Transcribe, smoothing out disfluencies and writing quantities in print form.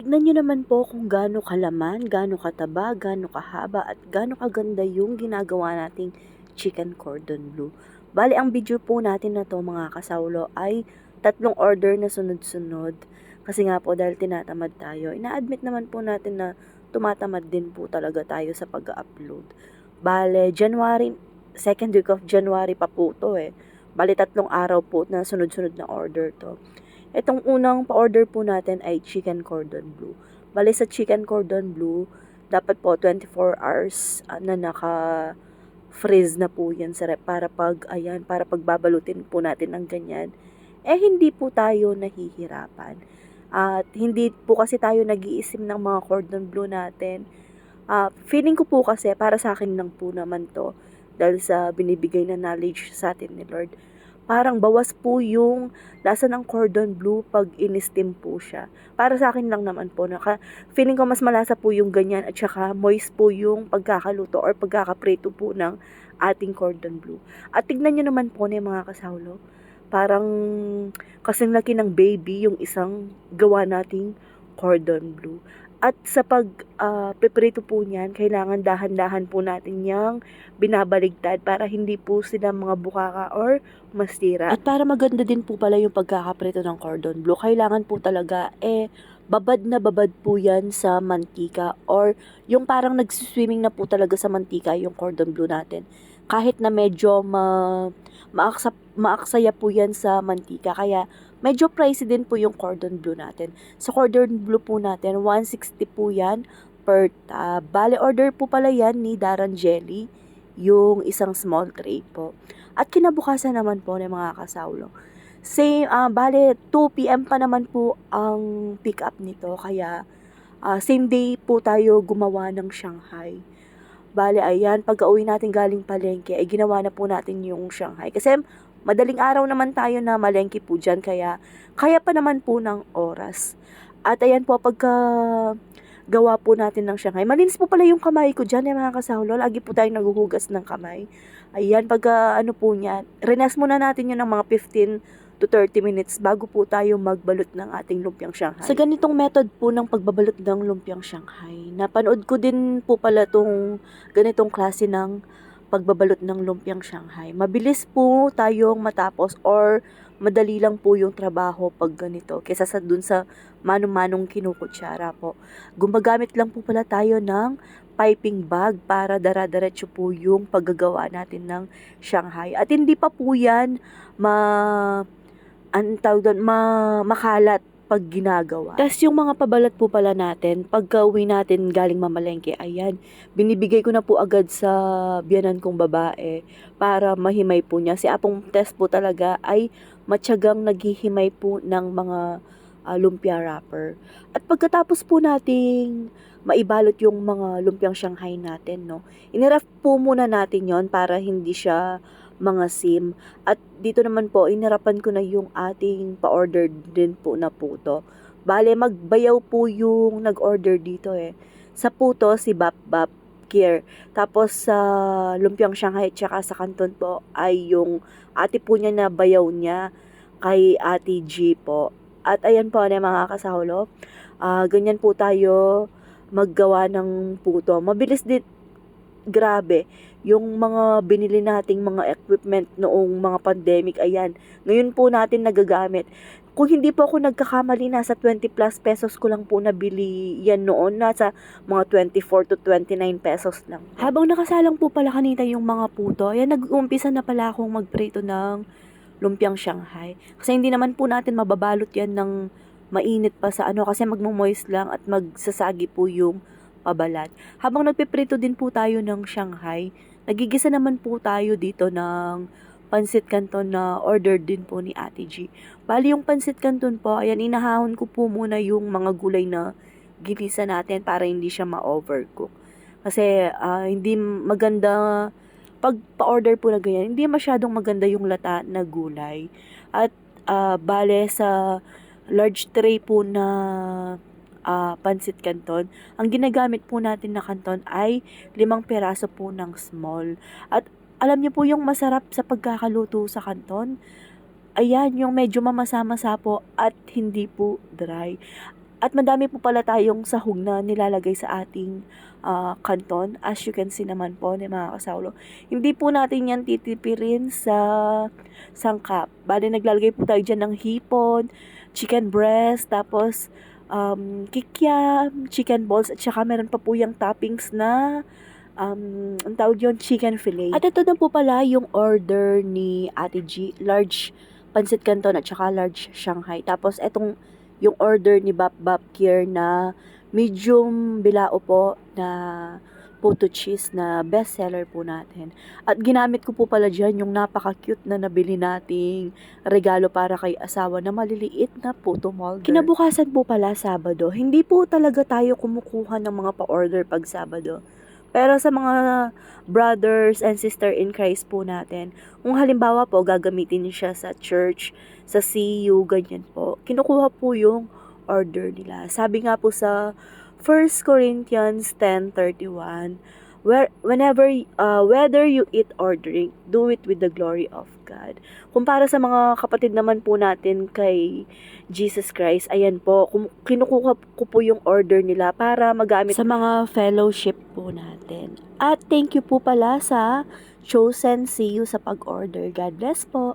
Tignan niyo naman po kung gaano kalaman, gaano kataba, gaano kahaba at gaano kaganda yung ginagawa nating chicken cordon bleu. Bale, ang video po natin na to mga kasawlo ay 3 order na sunod-sunod. Kasi nga po dahil tinatamad tayo, ina-admit naman po natin na tumatamad din po talaga tayo sa pag-upload. Bale, second week of January pa po to eh. Bale, 3 araw po na sunod-sunod na order to. Itong unang pa-order po natin ay chicken cordon bleu. Bale sa chicken cordon bleu, dapat po 24 hours na naka-freeze na po yan sa rep para pag babalutin po natin ng ganyan, hindi po tayo nahihirapan. At hindi po kasi tayo nag-iisim ng mga cordon bleu natin. Feeling ko po kasi, para sa akin lang po naman to, dahil sa binibigay na knowledge sa atin ni Lord, parang bawas po yung lasa ng cordon bleu pag in-steam po siya. Para sa akin lang naman po, feeling ko mas malasa po yung ganyan at saka moist po yung pagkakaluto or pagkakaprito po ng ating cordon bleu. At tignan nyo naman po na mga kasawlo, parang kasing laki ng baby yung isang gawa nating cordon bleu. At sa piprito po niyan, kailangan dahan-dahan po natin yang binabaligtad para hindi po sila mga bukaka or masira. At para maganda din po pala yung pagkakaprito ng cordon bleu, kailangan po talaga babad na babad po yan sa mantika or yung parang nagsiswimming na po talaga sa mantika yung cordon bleu natin. Kahit na medyo maaksaya po yan sa mantika, kaya medyo pricey din po yung cordon bleu natin. Sa cordon bleu po natin, 160 po yan per tab. Bale, order po pala yan ni Daran Jelly, yung isang small tray po. At kinabukasan naman po ng mga kasawlo. Bale, 2 p.m. pa naman po ang pick up nito. Kaya, same day po tayo gumawa ng Shanghai. Bale, ayan, pagka-uwi natin galing palengke, ay ginawa na po natin yung Shanghai. Kasi madaling araw naman tayo na malengke po dyan, kaya pa naman po ng oras. At ayan po, pagka gawa po natin ng Shanghai, malinis po pala yung kamay ko dyan, mga kasawlo. Lagi po tayong naguhugas ng kamay. Ayan, pagka ano po niya, renas muna natin yun ng mga 15 to 30 minutes bago po tayo magbalot ng ating lumpiang Shanghai. Sa ganitong method po ng pagbabalot ng lumpiang Shanghai, napanood ko din po pala tong ganitong klase ng pagbabalot ng lumpiang Shanghai. Mabilis po tayong matapos or madali lang po yung trabaho pag ganito kaysa sa dun sa manong-manong kinukutsara po. Gumagamit lang po pala tayo ng piping bag para dara-diretso po yung paggagawa natin ng Shanghai. At hindi pa po yan makalat pag ginagawa. Tapos yung mga pabalat po pala natin, pagka uwi natin galing mamalengke, ayan, binibigay ko na po agad sa biyanan kong babae para mahimay po niya. Si Apong Test po talaga ay matyagang naghihimay po ng mga lumpia wrapper. At pagkatapos po nating maibalot yung mga lumpiang Shanghai natin, no, iniraf po muna natin yon para hindi siya mga sim. At dito naman po, inirapan ko na yung ating pa-order din po na puto. Bale, magbayaw po yung nag-order dito eh. Sa puto, si Bap Bap Care. Tapos sa lumpiang Shanghai tsaka sa kanton po ay yung ate po niya na bayaw niya kay Ate G po. At ayan po na mga kasaholo, ganyan po tayo maggawa ng puto. Mabilis din, grabe, yung mga binili nating mga equipment noong mga pandemic, ayan, ngayon po natin nagagamit. Kung hindi po ako nagkakamali, nasa 20 plus pesos ko lang po nabili yan noon. Nasa mga 24 to 29 pesos lang. Habang nakasalang po pala kanina yung mga puto, ayan, nag-uumpisa na pala akong magprito ng lumpiang Shanghai. Kasi hindi naman po natin mababalot yan ng mainit pa sa kasi magmo-moist lang at magsasagi po yung pabalat. Habang nagpiprito din po tayo ng Shanghai, nagigisa naman po tayo dito ng pansit canton na order din po ni Ate G. Bali yung pansit canton po, ayan, inahahon ko po muna yung mga gulay na ginisa natin para hindi siya ma-overcook. Kasi hindi maganda pag pa-order po na ganyan, hindi masyadong maganda yung lata na gulay. At bale sa large tray po na pansit canton, ang ginagamit po natin na canton ay 5 piraso po ng small. At alam niyo po yung masarap sa pagkakaluto sa canton, ayan, yung medyo mamasa-masa po at hindi po dry. At madami po pala tayong sahog na nilalagay sa ating kanton. As you can see naman po, ni mga kasawlo. Hindi po natin yan titipirin sa sangkap. Bali, naglalagay po tayo dyan ng hipon, chicken breast, tapos kikiam, chicken balls, at saka meron pa po yung toppings na ang tawag yun, chicken fillet. At ito na po pala yung order ni Ate G, large pancit canton at saka large Shanghai. Tapos etong yung order ni Bap Bap Kier na medium bilao po na puto cheese na best seller po natin. At ginamit ko po pala dyan yung napaka-cute na nabili nating regalo para kay asawa na maliliit na puto molder. Kinabukasan po pala Sabado, hindi po talaga tayo kumukuha ng mga pa-order pag Sabado. Pero sa mga brothers and sister in Christ po natin, kung halimbawa po gagamitin niyo siya sa church, sa CU, ganyan po, kinukuha po yung order nila. Sabi nga po sa 1 Corinthians 10:31, whether you eat or drink, do it with the glory of God. Kung para sa mga kapatid naman po natin kay Jesus Christ, ayan po, kinukuha ko po yung order nila para magamit sa mga fellowship po natin. At thank you po pala sa Chosen CU sa pag-order. God bless po.